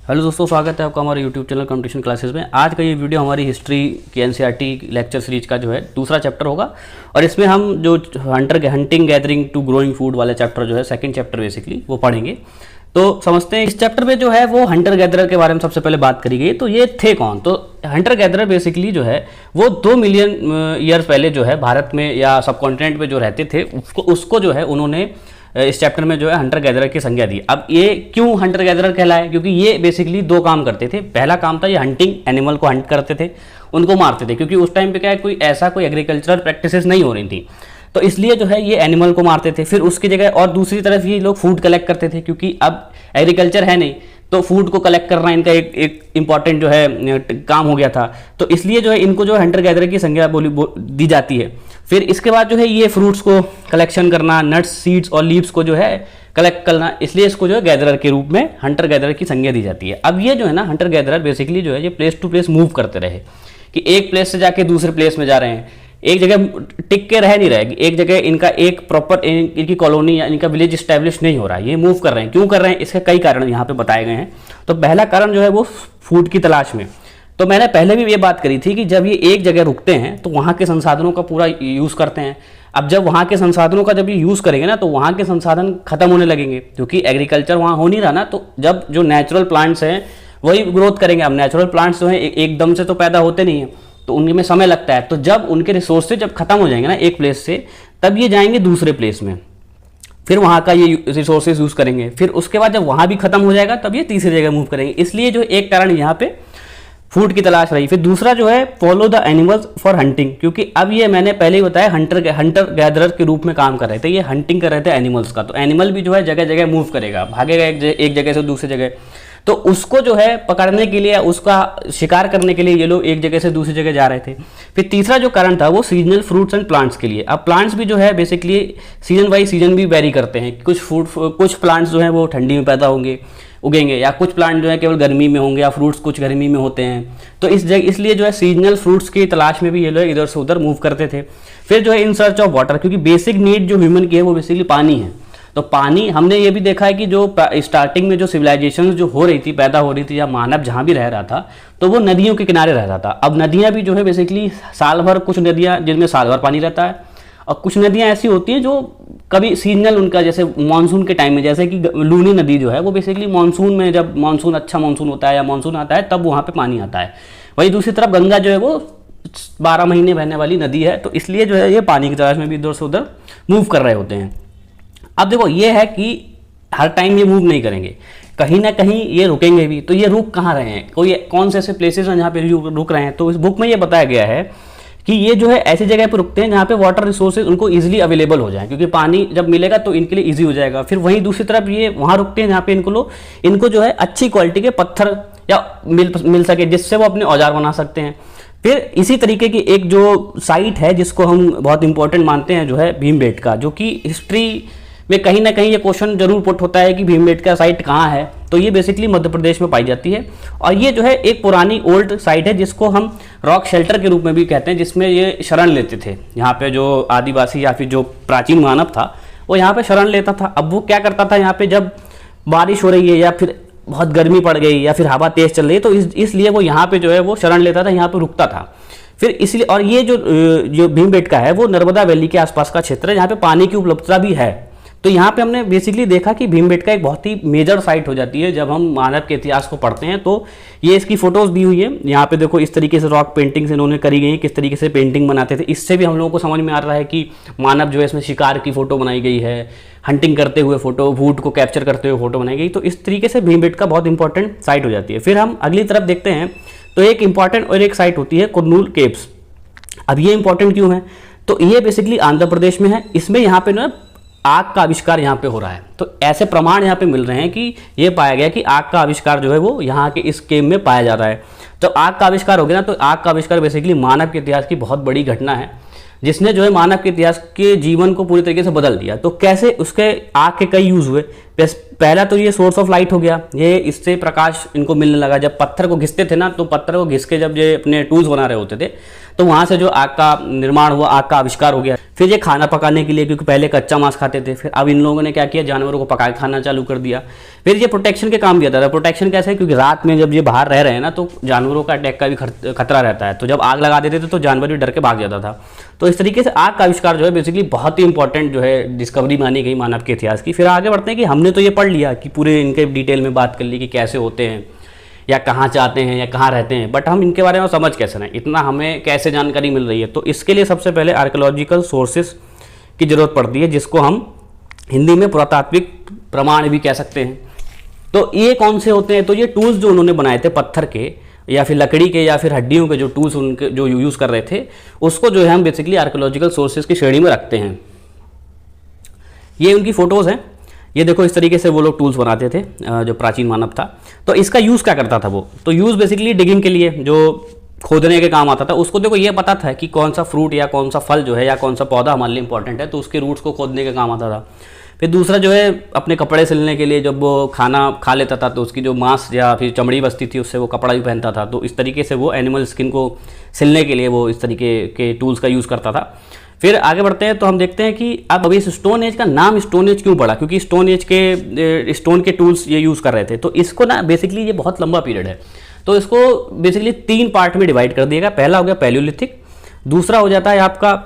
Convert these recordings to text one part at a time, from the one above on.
Hello दोस्तों, स्वागत है आपका हमारे यूट्यूब चैनल कंपटीशन क्लासेस में। आज का ये वीडियो हमारी हिस्ट्री की एनसीईआरटी लेक्चर सीरीज का जो है दूसरा चैप्टर होगा और इसमें हम जो hunting gathering to growing food वाला चैप्टर जो है सेकंड चैप्टर बेसिकली वो पढ़ेंगे। तो समझते हैं इस चैप्टर में जो है वो हंटर गैदरर के बारे में सबसे पहले बात करी गई। तो ये थे कौन? तो हंटर गैदरर बेसिकली जो है वो 2 मिलियन ईयर पहले जो है भारत में या सब कॉन्टिनेंट में जो रहते थे उसको जो है उन्होंने इस चैप्टर में जो है हंटर गैदरर की संज्ञा दी। अब ये क्यों हंटर गैदरर कहलाए? क्योंकि ये बेसिकली 2 काम करते थे। पहला काम था ये हंटिंग, एनिमल को हंट करते थे, उनको मारते थे, क्योंकि उस टाइम पे क्या है कोई एग्रीकल्चरल प्रैक्टिसेस नहीं हो रही थी, तो इसलिए जो है ये एनिमल को मारते थे। फिर उसकी जगह और दूसरी तरफ ये लोग फूड कलेक्ट करते थे, क्योंकि अब एग्रीकल्चर है नहीं तो फूड को कलेक्ट करना इनका एक इंपॉर्टेंट जो है काम हो गया था। तो इसलिए जो है इनको जो हंटर गैदरर की संज्ञा दी जाती है। फिर इसके बाद जो है ये फ्रूट्स को कलेक्शन करना, नट्स, सीड्स और लीव्स को जो है कलेक्ट करना, इसलिए इसको जो है गैदरर के रूप में हंटर गैदरर की संज्ञा दी जाती है। अब ये जो है ना हंटर गैदरर बेसिकली जो है ये प्लेस टू प्लेस मूव करते रहे, कि एक प्लेस से जाके दूसरे प्लेस में जा रहे हैं, एक जगह टिक के रह नहीं रहेगी, एक जगह इनका एक प्रॉपर इनकी कॉलोनी या इनका विलेज स्टैब्लिश नहीं हो रहा है, ये मूव कर रहे हैं। क्यों कर रहे हैं? इसके कई कारण यहाँ पे बताए गए हैं। तो पहला कारण जो है वो फूड की तलाश में। तो मैंने पहले भी ये बात करी थी कि जब ये एक जगह रुकते हैं तो वहाँ के संसाधनों का पूरा यूज़ करते हैं। अब जब वहाँ के संसाधनों का जब ये यूज़ करेंगे ना तो वहाँ के संसाधन खत्म होने लगेंगे, क्योंकि एग्रीकल्चर वहाँ हो नहीं रहा ना। तो जब जो नेचुरल प्लांट्स हैं वही ग्रोथ करेंगे। अब नेचुरल प्लांट्स जो हैं एकदम से तो पैदा होते नहीं हैं, तो उनमें समय लगता है। तो जब उनके रिसोर्सेज जब खत्म हो जाएंगे ना एक प्लेस से, तब ये जाएंगे दूसरे प्लेस में, फिर वहाँ का ये रिसोर्सेज यूज़ करेंगे। फिर उसके बाद जब वहाँ भी खत्म हो जाएगा तब ये तीसरी जगह मूव करेंगे। इसलिए जो एक कारण यहाँ पे फूड की तलाश रही। फिर दूसरा जो है follow the animals for hunting, क्योंकि अब ये मैंने पहले ही बताया हंटर गैदरर के रूप में काम कर रहे थे, ये हंटिंग कर रहे थे एनिमल्स का। तो एनिमल भी जो है जगह जगह मूव करेगा, भागेगा एक जगह से दूसरी जगह। तो उसको जो है पकड़ने के लिए, उसका शिकार करने के लिए ये लोग एक जगह से दूसरी जगह जा रहे थे। फिर तीसरा जो कारण था वो सीजनल फ्रूट्स एंड प्लांट्स के लिए। अब प्लांट्स भी जो है बेसिकली सीजन बाई सीजन भी वेरी करते हैं। कुछ प्लांट्स जो हैं वो ठंडी में पैदा उगेंगे, या कुछ प्लांट जो है केवल गर्मी में होंगे, या फ्रूट्स कुछ गर्मी में होते हैं। तो इसलिए जो है सीजनल फ्रूट्स की तलाश में भी ये लोग इधर से उधर मूव करते थे। फिर जो है इन सर्च ऑफ वाटर, क्योंकि बेसिक नीड जो ह्यूमन की है वो बेसिकली पानी है। तो पानी हमने ये भी देखा है कि जो स्टार्टिंग में जो सिविलाइजेशन जो हो रही थी, पैदा हो रही थी, या मानव जहाँ भी रह रहा था तो वो नदियों के किनारे रह रहा था। अब नदियाँ भी जो है बेसिकली साल भर, कुछ नदियाँ जिनमें साल भर पानी रहता है, और कुछ नदियाँ ऐसी होती हैं जो कभी सीजनल उनका, जैसे मानसून के टाइम में, जैसे कि लूनी नदी जो है वो बेसिकली मानसून में, जब अच्छा मानसून होता है या मानसून आता है तब वहाँ पे पानी आता है। वही दूसरी तरफ गंगा जो है वो 12 महीने बहने वाली नदी है, तो इसलिए जो है ये पानी की तलाश में भी इधर से उधर मूव कर रहे होते हैं। अब देखो ये है कि हर टाइम ये मूव नहीं करेंगे, कहीं ना कहीं ये रुकेंगे भी। तो ये रुक कहाँ रहे हैं, कौन से ऐसे प्लेसेस हैं जहाँ पे रुक रहे हैं? तो इस बुक में ये बताया गया है कि ये जो है ऐसी जगह पर रुकते हैं जहाँ पे वाटर रिसोर्सेज उनको इजीली अवेलेबल हो जाए, क्योंकि पानी जब मिलेगा तो इनके लिए इजी हो जाएगा। फिर वहीं दूसरी तरफ ये वहाँ रुकते हैं जहाँ पे इनको जो है अच्छी क्वालिटी के पत्थर या मिल सके, जिससे वो अपने औजार बना सकते हैं। फिर इसी तरीके की एक जो साइट है जिसको हम बहुत इंपॉर्टेंट मानते हैं, जो है भीमबेटका, जो कि हिस्ट्री में कहीं ना कहीं ये क्वेश्चन जरूर पुट होता है कि भीमबेटका साइट कहाँ है। तो ये बेसिकली मध्य प्रदेश में पाई जाती है, और ये जो है एक पुरानी ओल्ड साइट है जिसको हम रॉक शेल्टर के रूप में भी कहते हैं, जिसमें ये शरण लेते थे। यहाँ पे जो आदिवासी या फिर जो प्राचीन मानव था वो यहाँ पे शरण लेता था। अब वो क्या करता था, यहाँ पे जब बारिश हो रही है या फिर बहुत गर्मी पड़ गई या फिर हवा तेज चल रही है, तो इसलिए वो यहाँ पे जो है वो शरण लेता था, यहाँ पे रुकता था। फिर इसलिए, और ये जो भीमबेटका है वो नर्मदा वैली के आसपास का क्षेत्र है जहाँ पे पानी की उपलब्धता भी है। तो यहाँ पे हमने बेसिकली देखा कि भीमबेटका एक बहुत ही मेजर साइट हो जाती है जब हम मानव के इतिहास को पढ़ते हैं। तो ये इसकी फोटोज दी हुई है यहाँ पे, देखो इस तरीके से रॉक पेंटिंग्स इन्होंने करी गई, किस तरीके से पेंटिंग बनाते थे। इससे भी हम लोगों को समझ में आ रहा है कि मानव जो है इसमें शिकार की फोटो बनाई गई है, हंटिंग करते हुए फोटो, वुड को कैप्चर करते हुए फोटो बनाई गई। तो इस तरीके से भीमबेटका बहुत इंपॉर्टेंट साइट हो जाती है। फिर हम अगली तरफ देखते हैं तो एक इंपॉर्टेंट और एक साइट होती है कुरनूल केव्स। अब ये इंपॉर्टेंट क्यों है? तो ये बेसिकली आंध्र प्रदेश में है। इसमें यहाँ पे ना आग का आविष्कार यहाँ पे हो रहा है। तो ऐसे प्रमाण यहाँ पे मिल रहे हैं कि ये पाया गया कि आग का आविष्कार जो है वो यहाँ के इस केव में पाया जा रहा है। तो आग का आविष्कार हो गया ना, तो आग का आविष्कार बेसिकली मानव के इतिहास की बहुत बड़ी घटना है, जिसने जो है मानव के इतिहास के जीवन को पूरी तरीके से बदल दिया। तो कैसे उसके आग के कई यूज़ हुए। पहला तो ये सोर्स ऑफ लाइट हो गया, ये इससे प्रकाश इनको मिलने लगा। जब पत्थर को घिसते थे ना, तो पत्थर को घिस के जब ये अपने टूल्स बना रहे होते थे, तो वहाँ से जो आग का निर्माण हुआ, आग का आविष्कार हो गया। फिर ये खाना पकाने के लिए, क्योंकि पहले कच्चा मांस खाते थे, फिर अब इन लोगों ने क्या किया, जानवरों को पका के खाना चालू कर दिया। फिर ये प्रोटेक्शन के काम भी आता था। प्रोटेक्शन कैसे, क्योंकि रात में जब ये बाहर रह रहे हैं ना, तो जानवरों का अटैक का भी खतरा रहता है, तो जब आग लगा देते थे तो जानवर भी डर के भाग जाता था। तो इस तरीके से आग का आविष्कार जो है बेसिकली बहुत ही इंपॉर्टेंट जो है डिस्कवरी मानी गई मानव के इतिहास की। फिर आगे बढ़ते हैं कि हमने तो ये पढ़ लिया कि पूरे इनके डिटेल में बात कर ली कि कैसे होते हैं या कहाँ जाते हैं या कहाँ रहते हैं, बट हम इनके बारे में समझ कैसे ना, इतना हमें कैसे जानकारी मिल रही है। तो इसके लिए सबसे पहले आर्कियोलॉजिकल सोर्सेस की ज़रूरत पड़ती है, जिसको हम हिंदी में पुरातात्विक प्रमाण भी कह सकते हैं। तो ये कौन से होते हैं, तो ये टूल्स जो उन्होंने बनाए थे पत्थर के या फिर लकड़ी के या फिर हड्डियों के जो टूल्स उनके जो यूज़ कर रहे थे, उसको जो है हम बेसिकली आर्कियोलॉजिकल सोर्सेज की श्रेणी में रखते हैं। ये उनकी फ़ोटोज़ हैं, ये देखो इस तरीके से वो लोग टूल्स बनाते थे जो प्राचीन मानव था। तो इसका यूज़ क्या करता था वो, तो यूज़ बेसिकली डिगिंग के लिए, जो खोदने के काम आता था। उसको देखो ये पता था कि कौन सा फ्रूट या कौन सा फल जो है या कौन सा पौधा हमारे लिए इंपॉर्टेंट है, तो उसके रूट्स को खोदने के काम आता था। फिर दूसरा जो है अपने कपड़े सिलने के लिए, जब वो खाना खा लेता था तो उसकी जो मांस या फिर चमड़ी बचती थी उससे वो कपड़ा भी पहनता था, तो इस तरीके से वो एनिमल स्किन को सिलने के लिए वो इस तरीके के टूल्स का यूज़ करता था। फिर आगे बढ़ते हैं तो हम देखते हैं कि अब इस स्टोन एज का नाम स्टोन एज क्यों पड़ा, क्योंकि स्टोन एज के स्टोन के टूल्स ये यूज़ कर रहे थे। तो इसको ना बेसिकली ये बहुत लंबा पीरियड है, तो इसको बेसिकली 3 पार्ट में डिवाइड कर दिएगा। पहला हो गया पैलियोलिथिक, दूसरा हो जाता है आपका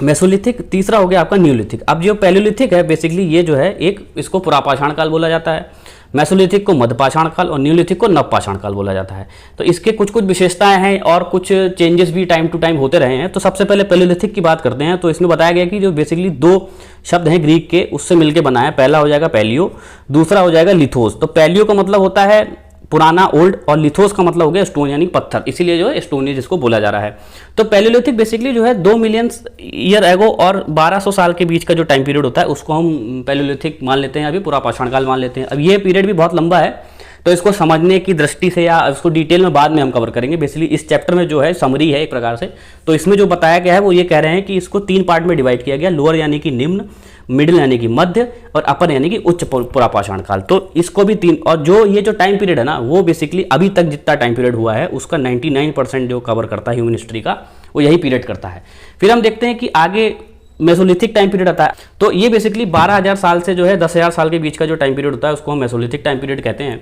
मेसोलिथिक, तीसरा हो गया आपका न्यूलिथिक। अब जो पैलियोलिथिक है बेसिकली ये जो है एक, इसको पुरापाषाण काल बोला जाता है, मेसोलिथिक को मध्यपाषाण काल और न्यूलिथिक को नवपाषाण काल बोला जाता है। तो इसके कुछ कुछ विशेषताएं हैं और कुछ चेंजेस भी टाइम टू टाइम होते रहे हैं। तो सबसे पहले पैलियोलिथिक की बात करते हैं। तो इसमें बताया गया कि जो बेसिकली 2 शब्द हैं ग्रीक के, उससे मिलकर बना है। पहला हो जाएगा पैलियो, दूसरा हो जाएगा लिथोस। तो पैलियो का मतलब होता है पुराना, ओल्ड, और लिथोस का मतलब हो गया स्टोन यानी पत्थर, इसीलिए जो है स्टोन एज जिसको बोला जा रहा है। तो पैलियोलिथिक बेसिकली जो है 2 मिलियन ईयर एगो और 1200 साल के बीच का जो टाइम पीरियड होता है उसको हम पैलियोलिथिक मान लेते हैं, अभी पुरापाषाण काल मान लेते हैं। अब ये पीरियड भी बहुत लंबा है, तो इसको समझने की दृष्टि से या इसको डिटेल में बाद में हम कवर करेंगे। बेसिकली इस चैप्टर में जो है समरी है एक प्रकार से, तो इसमें जो बताया गया है वो ये कह रहे हैं कि इसको 3 पार्ट में डिवाइड किया गया, लोअर यानी कि निम्न, मिडिल यानी कि मध्य, और अपर यानी कि उच्च पुरापाषाण काल। तो इसको भी 3, और जो ये जो टाइम पीरियड है ना वो बेसिकली अभी तक जितना टाइम पीरियड हुआ है उसका 99% जो कवर करता है ह्यूमन हिस्ट्री का, वो यही पीरियड करता है। फिर हम देखते हैं कि आगे मेसोलिथिक टाइम पीरियड आता है। तो ये बेसिकली 12,000 साल से जो है 10,000 साल के बीच का जो टाइम पीरियड होता है उसको हम मेसोलिथिक टाइम पीरियड कहते हैं।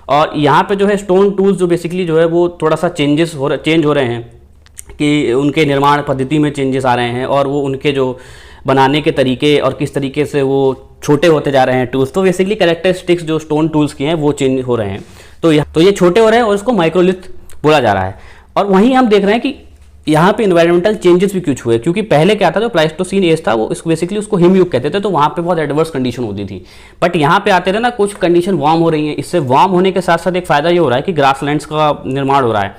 और यहाँ पे जो है स्टोन टूल्स जो बेसिकली जो है वो थोड़ा सा चेंज हो रहे हैं, कि उनके निर्माण पद्धति में चेंजेस आ रहे हैं, और वो उनके जो बनाने के तरीके और किस तरीके से वो छोटे होते जा रहे हैं टूल्स। तो बेसिकली कैरेक्टरिस्टिक्स जो स्टोन टूल्स की हैं वो चेंज हो रहे हैं। तो ये छोटे हो रहे हैं और इसको माइक्रोलिथ बोला जा रहा है। और वहीं हम देख रहे हैं कि यहाँ पे इन्वायरमेंटल चेंजेस भी कुछ हुए, क्योंकि पहले क्या था, जो प्लाइस्टोसीन एज था वो बेसिकली उसको हिमयुग कहते थे, तो वहाँ पे बहुत एडवर्स कंडीशन होती थी। बट यहाँ पे आते थे ना कुछ कंडीशन वार्म हो रही है। इससे वार्म होने के साथ साथ एक फ़ायदा ये हो रहा है कि ग्रासलैंड्स का निर्माण हो रहा है,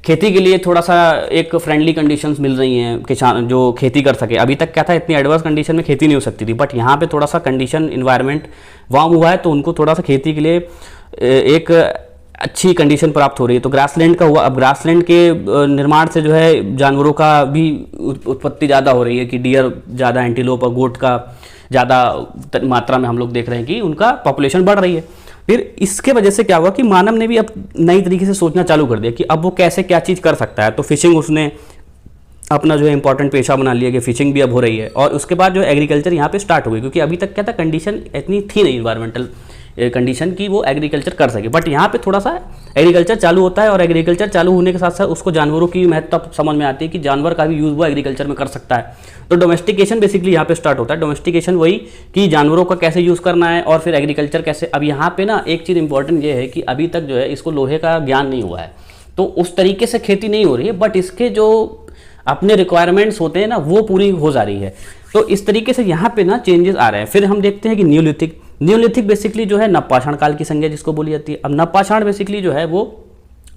खेती के लिए थोड़ा सा एक फ्रेंडली कंडीशंस मिल रही हैं किसान जो खेती कर सके। अभी तक क्या था, इतनी एडवर्स कंडीशन में खेती नहीं हो सकती थी, बट यहाँ पे थोड़ा सा कंडीशन इन्वायरमेंट वार्म हुआ है, तो उनको थोड़ा सा खेती के लिए एक अच्छी कंडीशन प्राप्त हो रही है। तो ग्रासलैंड का हुआ। अब ग्रासलैंड के निर्माण से जो है जानवरों का भी उत्पत्ति ज़्यादा हो रही है, कि डियर ज़्यादा, एंटीलोप और गोट का ज़्यादा मात्रा में हम लोग देख रहे हैं कि उनका पॉपुलेशन बढ़ रही है। फिर इसके वजह से क्या हुआ कि मानव ने भी अब नई तरीके से सोचना चालू कर दिया कि अब वो कैसे क्या चीज़ कर सकता है। तो फिशिंग उसने अपना जो है इंपॉर्टेंट पेशा बना लिया, कि फिशिंग भी अब हो रही है। और उसके बाद जो एग्रीकल्चर यहाँ पे स्टार्ट हो गई, क्योंकि अभी तक क्या था, कंडीशन इतनी थी नहीं इन्वायरमेंटल कंडीशन की वो एग्रीकल्चर कर सके। बट यहाँ पे थोड़ा सा एग्रीकल्चर चालू होता है, और एग्रीकल्चर चालू होने के साथ साथ उसको जानवरों की महत्व समझ में आती है कि जानवर का भी यूज़ वो एग्रीकल्चर में कर सकता है। तो डोमेस्टिकेशन बेसिकली यहाँ पे स्टार्ट होता है। डोमेस्टिकेशन वही कि जानवरों का कैसे यूज़ करना है, और फिर एग्रीकल्चर कैसे। अब यहाँ पे ना एक चीज़ इंपॉर्टेंट ये है कि अभी तक जो है इसको लोहे का ज्ञान नहीं हुआ है, तो उस तरीके से खेती नहीं हो रही है, बट इसके जो अपने रिक्वायरमेंट्स होते हैं ना वो पूरी हो जा रही है। तो इस तरीके से यहाँ पे ना चेंजेस आ रहे हैं। फिर हम देखते हैं कि न्यूलिथिक बेसिकली जो है नवपाषाण काल की संज्ञा जिसको बोली जाती है। अब नवपाषाण बेसिकली जो है वो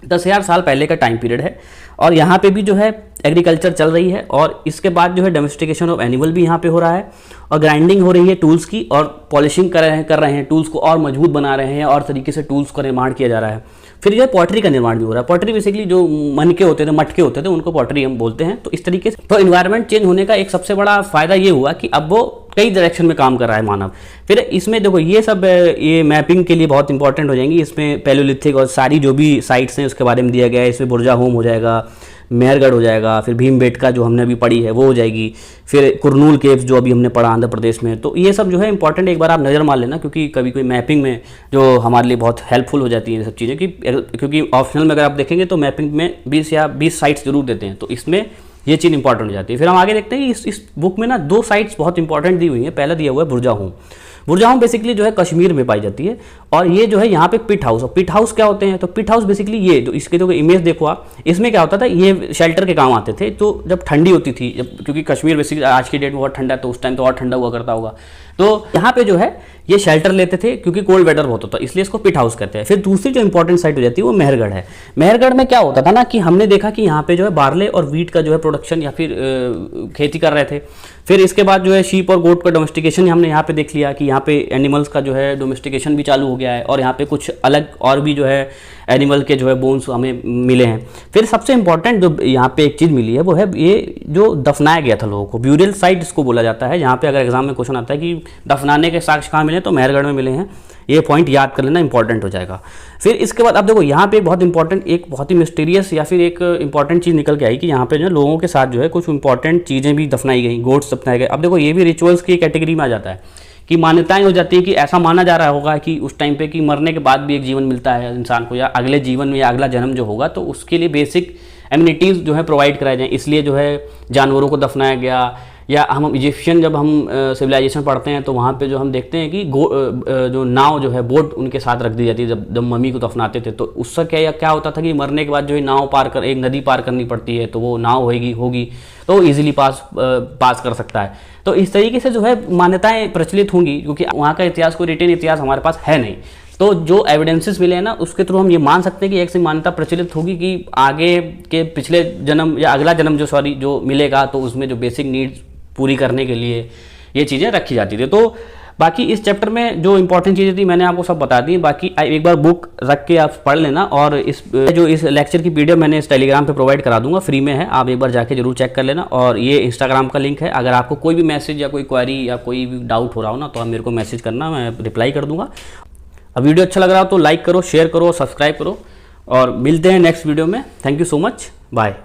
10,000 साल पहले का टाइम पीरियड है, और यहाँ पे भी जो है एग्रीकल्चर चल रही है, और इसके बाद जो है डोमेस्टिकेशन ऑफ एनिमल भी यहाँ पे हो रहा है, और ग्राइंडिंग हो रही है टूल्स की, और पॉलिशिंग कर रहे हैं टूल्स को और मजबूत बना रहे हैं, और तरीके से टूल्स का निर्माण किया जा रहा है। फिर जो है पॉटरी का निर्माण भी हो रहा है। पॉटरी बेसिकली जो मनके होते थे, मटके होते थे, उनको पॉटरी हम बोलते हैं। तो इस तरीके से तो इन्वायरमेंट चेंज होने का एक सबसे बड़ा फायदा ये हुआ कि अब वो कई डायरेक्शन में काम कर रहा है मानव। फिर इसमें देखो ये सब ये मैपिंग के लिए बहुत इंपॉर्टेंट हो जाएंगी। इसमें पैलियोलिथिक और सारी जो भी साइट्स हैं उसके बारे में दिया गया है। इसमें बुर्जा होम हो जाएगा, मेहरगढ़ हो जाएगा, फिर भीमबेटका जो हमने अभी पढ़ी है वो हो जाएगी, फिर कुरनूल केव्स जो अभी हमने पढ़ा आंध्र प्रदेश में। तो ये सब जो है इंपॉर्टेंट, एक बार आप नज़र मार लेना, क्योंकि कभी कोई मैपिंग में जो हमारे लिए बहुत हेल्पफुल हो जाती है ये सब चीज़ें, क्योंकि ऑप्शनल में अगर आप देखेंगे तो मैपिंग में 20 या 20 साइट्स जरूर देते हैं, तो इसमें ये चीज़ इंपॉर्टेंट हो जाती है। फिर हम आगे देखते हैं इस बुक में ना 2 साइट्स बहुत इंपॉर्टेंट दी हुई हैं। पहला दिया हुआ है बुर्जा होम। बुर्जा होम बेसिकली जो है कश्मीर में पाई जाती है, और ये जो है यहाँ पे पिट हाउस। और पिट हाउस क्या होते हैं, तो पिट हाउस बेसिकली ये जो इसके जो इमेज देखो आप, इसमें क्या होता था, ये शेल्टर के काम आते थे। तो जब ठंडी होती थी, क्योंकि कश्मीर बेसिकली आज की डेट में बहुत ठंडा है, तो उस टाइम तो और ठंडा हुआ करता होगा, तो यहाँ पे जो है ये शेल्टर लेते थे, क्योंकि कोल्ड वेदर बहुत होता है, इसलिए इसको पिट हाउस कहते हैं। फिर दूसरी जो इंपॉर्टेंट साइट हो जाती है वो मेहरगढ़ है। मेहरगढ़ में क्या होता था ना कि हमने देखा कि यहाँ पे जो है बार्ले और वीट का जो है प्रोडक्शन या फिर खेती कर रहे थे। फिर इसके बाद जो है शीप और गोट का डोमेस्टिकेशन हमने यहाँ पे देख लिया कि यहाँ पे एनिमल्स का जो है डोमेस्टिकेशन भी चालू हो गया है, और यहाँ पे कुछ अलग और भी जो है एनिमल के जो है बोन्स हमें मिले हैं। फिर सबसे इंपॉर्टेंट जो यहाँ पे एक चीज़ मिली है वो है ये जो दफनाया गया था लोगों को, ब्यूरियल साइट इसको बोला जाता है। यहाँ पे अगर एग्जाम में क्वेश्चन आता है कि दफनाने के साक्ष्य कहाँ मिले, तो मेहरगढ़ में मिले हैं। ये पॉइंट याद कर लेना, इंपॉर्टेंट हो जाएगा। फिर इसके बाद अब देखो यहाँ पे बहुत इंपॉर्टेंट, एक बहुत ही मिस्टीरियस या फिर एक इंपॉर्टेंट चीज़ निकल के आई कि यहाँ पे जो है लोगों के साथ जो है कुछ इंपॉर्टेंट चीज़ें भी दफनाई गई, गोट्स दफनाए गए। अब देखो ये भी रिचुअल्स की कैटेगरी में आ जाता है कि मान्यताएं हो जाती है कि ऐसा माना जा रहा होगा कि उस टाइम पे कि मरने के बाद भी एक जीवन मिलता है इंसान को, या अगले जीवन में या अगला जन्म जो होगा तो उसके लिए बेसिक एमिनिटीज़ जो है प्रोवाइड कराए जाएँ, इसलिए जो है जानवरों को दफनाया गया। या हम इजिप्शियन जब हम सिविलाइजेशन पढ़ते हैं तो वहाँ पे जो हम देखते हैं कि जो नाव जो है, बोट उनके साथ रख दी जाती है जब मम्मी को दफनाते थे। तो उससे क्या होता था कि मरने के बाद जो है नाव पार कर, एक नदी पार करनी पड़ती है, तो वो नाव होगी तो ईजिली पास कर सकता है। तो इस तरीके से जो है मान्यताएं प्रचलित होंगी, क्योंकि वहाँ का इतिहास, कोई रिटेन इतिहास हमारे पास है नहीं। तो जो एविडेंसेस मिले हैं ना उसके थ्रू हम ये मान सकते हैं कि एक सी मान्यता प्रचलित होगी कि आगे के पिछले जन्म या अगला जन्म जो मिलेगा, तो उसमें जो बेसिक नीड्स पूरी करने के लिए ये चीज़ें रखी जाती थी। तो बाकी इस चैप्टर में जो इंपॉर्टेंट चीज़ें थी मैंने आपको सब बता दी। बाकी एक बार बुक रख के आप पढ़ लेना, और इस लेक्चर की पीडीएफ मैंने इस टेलीग्राम पे प्रोवाइड करा दूंगा, फ्री में है, आप एक बार जाके जरूर चेक कर लेना। और ये इंस्टाग्राम का लिंक है, अगर आपको कोई भी मैसेज या कोई क्वेरी या कोई भी डाउट हो रहा हो ना, तो आप मेरे को मैसेज करना, मैं रिप्लाई कर दूंगा। अब वीडियो अच्छा लग रहा हो तो लाइक करो, शेयर करो, सब्सक्राइब करो, और मिलते हैं नेक्स्ट वीडियो में। Thank you so much, bye.